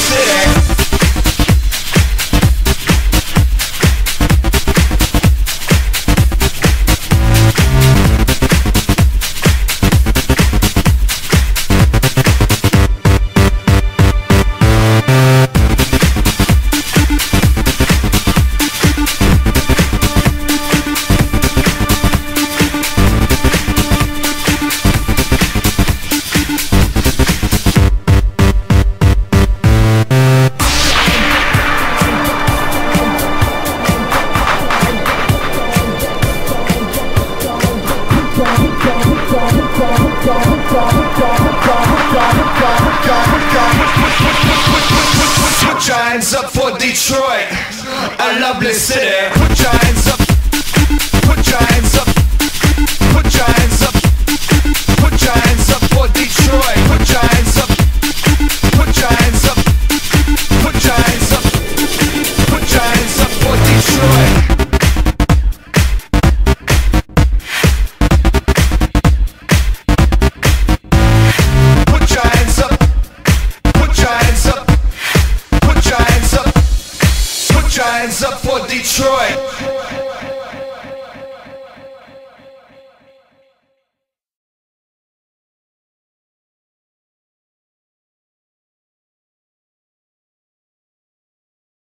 city. Put your hands up for Detroit, a lovely city. Put your hands up. Put your hands up. Put your hands up. Put your hands up for Detroit. Put your hands up. Put your hands up. Put your hands up. Put your hands up for Detroit. Hands up for Detroit.